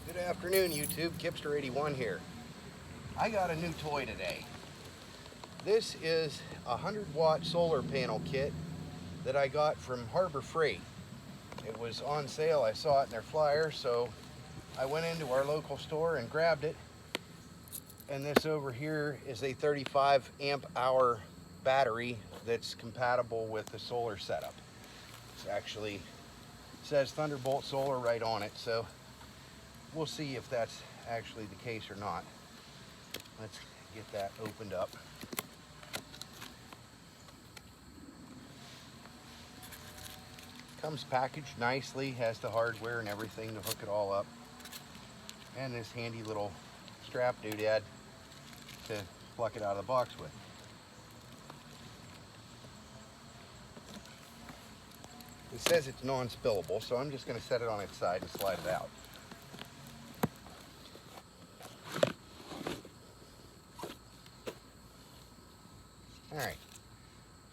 Good afternoon, YouTube. Kipster81 here. I got a new toy today. This is a 100-watt solar panel kit that I got from Harbor Freight. It was on sale. I saw it in their flyer, so I went into our local store and grabbed it. And this over here is a 35 amp hour battery that's compatible with the solar setup. It actually says Thunderbolt Solar right on it, so we'll see if that's actually the case or not. Let's get that opened up. Comes packaged nicely, has the hardware and everything to hook it all up. And this handy little strap doodad to pluck it out of the box with. It says it's non-spillable, so I'm just going to set it on its side and slide it out. Alright,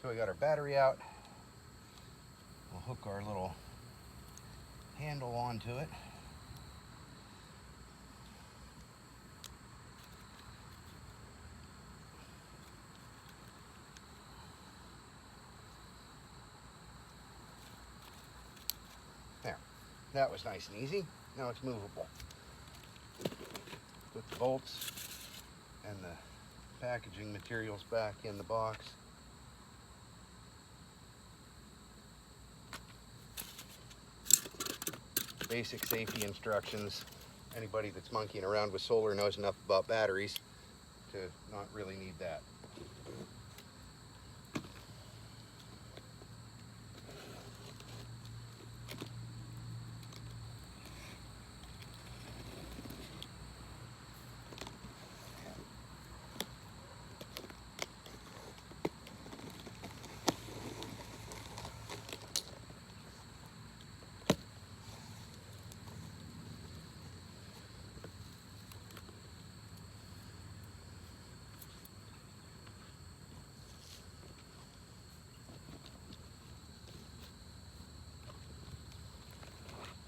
so we got our battery out. We'll hook our little handle onto it. There, that was nice and easy. Now it's movable. Put the bolts and the packaging materials back in the box. Basic safety instructions. Anybody that's monkeying around with solar knows enough about batteries to not really need that.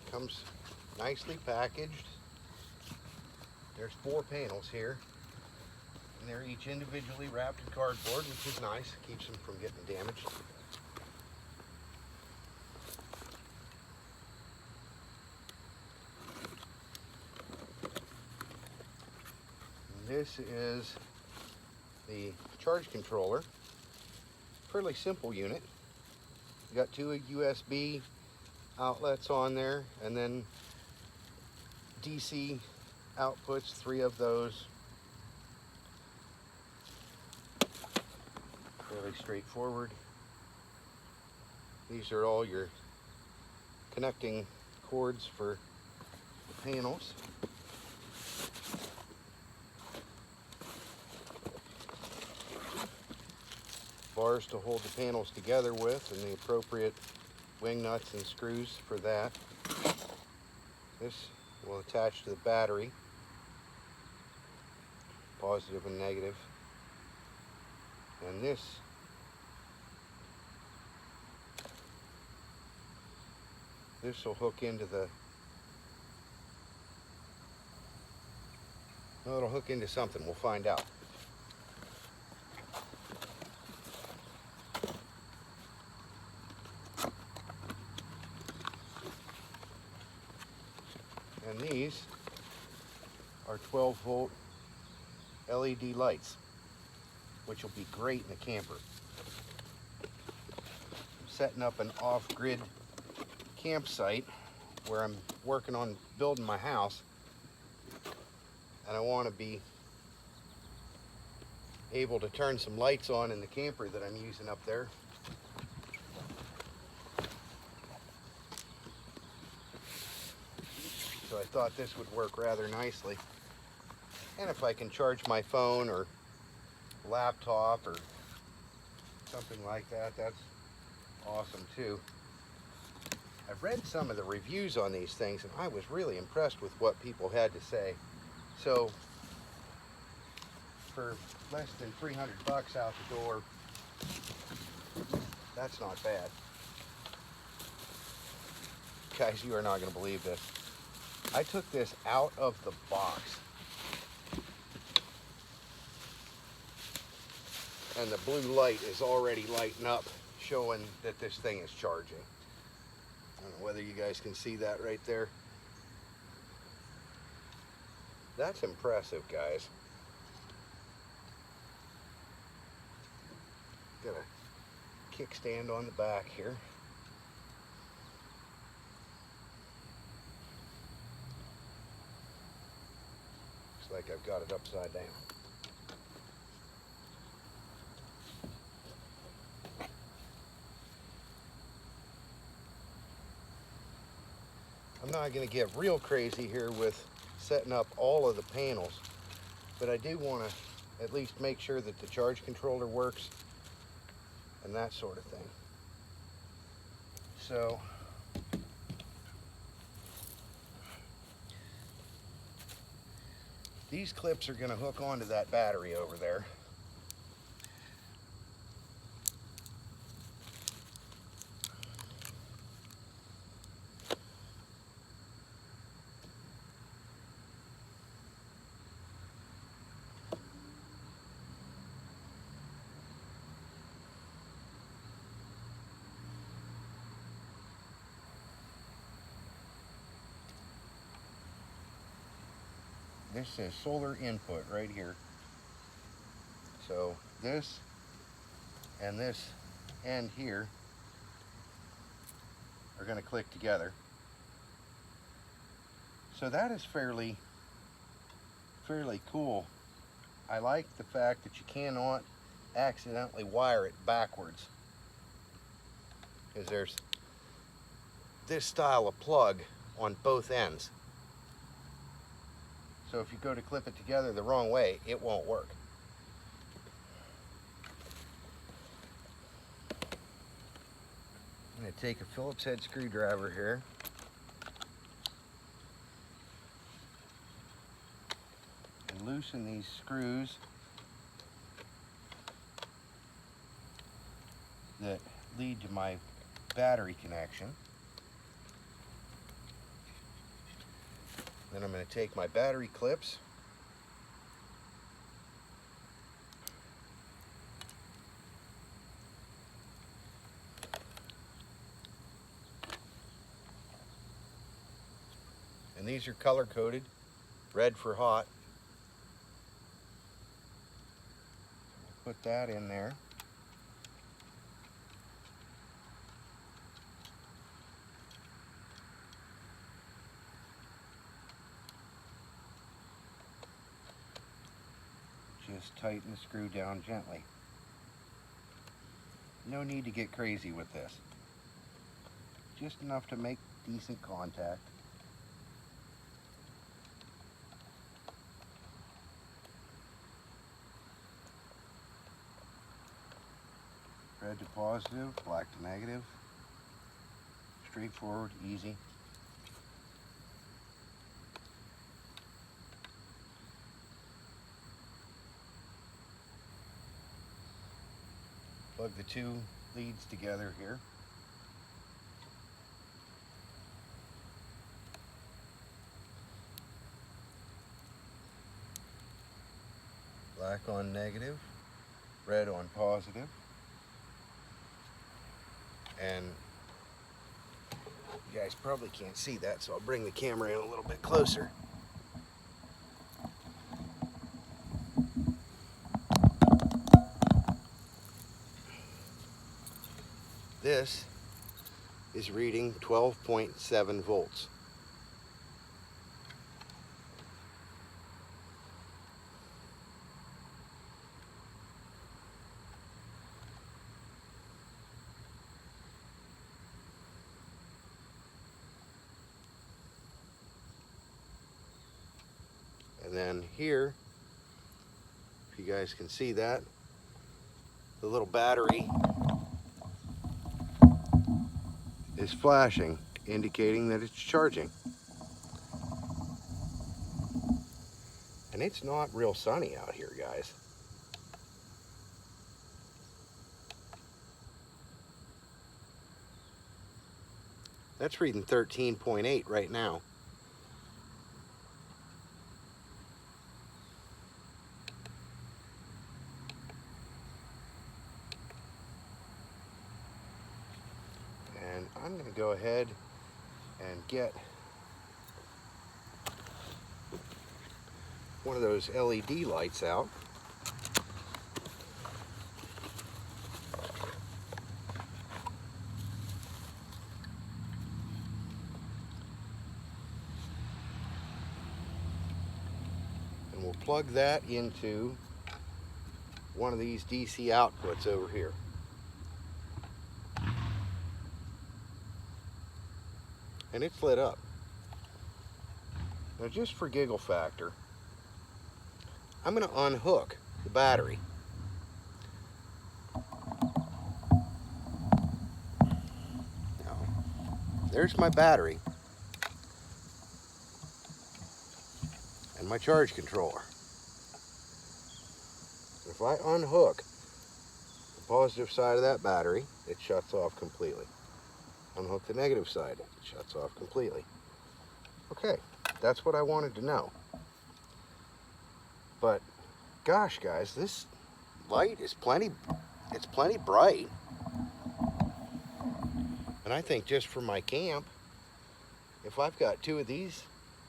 Comes nicely packaged. There's 4 panels here, and they're each individually wrapped in cardboard, which is nice. Keeps them from getting damaged. And this is the charge controller. Fairly simple unit. You got 2 USB outlets on there, and then DC outputs, 3 of those. Fairly straightforward. These are all your connecting cords for the panels. Bars to hold the panels together with, and the appropriate wing nuts and screws for that. This will attach to the battery, positive and negative. And this will hook into the, well, it'll hook into something. We'll find out. And these are 12-volt LED lights, which will be great in the camper. I'm setting up an off-grid campsite where I'm working on building my house, and I want to be able to turn some lights on in the camper that I'm using up there. So I thought this would work rather nicely. And if I can charge my phone or laptop or something like that, that's awesome too. I've read some of the reviews on these things, and I was really impressed with what people had to say. So for less than 300 bucks out the door, that's not bad. Guys, you are not going to believe this. I took this out of the box. And the blue light is already lighting up, showing that this thing is charging. I don't know whether you guys can see that right there. That's impressive, guys. Got a kickstand on the back here. Looks like I've got it upside down. I'm not going to get real crazy here with setting up all of the panels, but I do want to at least make sure that the charge controller works and that sort of thing. So these clips are going to hook onto that battery over there. This says solar input right here. So this and this end here are going to click together. So that is fairly cool. I like the fact that you cannot accidentally wire it backwards, because there's this style of plug on both ends. So if you go to clip it together the wrong way, it won't work. I'm going to take a Phillips head screwdriver here. And loosen these screws that lead to my battery connection. Then I'm going to take my battery clips and these are color coded, red for hot. Put that in there. Just tighten the screw down gently. No need to get crazy with this. Just enough to make decent contact. Red to positive, black to negative. Straightforward, easy. Plug the two leads together here. Black on negative, red on positive. And you guys probably can't see that, so I'll bring the camera in a little bit closer. This is reading 12.7 volts. And then here, if you guys can see that, the little battery is flashing, indicating that it's charging. And it's not real sunny out here, guys. That's reading 13.8 right now. go ahead and get one of those LED lights out. And we'll plug that into one of these DC outputs over here. And it's lit up. Now, just for giggle factor, I'm going to unhook the battery. Now, there's my battery and my charge controller. If I unhook the positive side of that battery, it shuts off completely. Unhook the negative side, it shuts off completely. Okay, that's what I wanted to know. But gosh, guys, this light is plenty bright. And I think just for my camp, if I've got two of these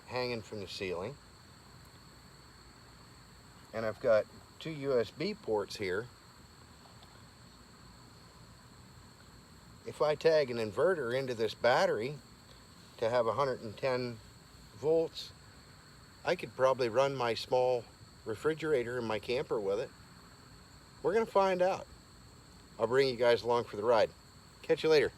hanging from the ceiling, and I've got two USB ports here, if I tag an inverter into this battery to have 110 volts, I could probably run my small refrigerator in my camper with it. We're going to find out. I'll bring you guys along for the ride. Catch you later.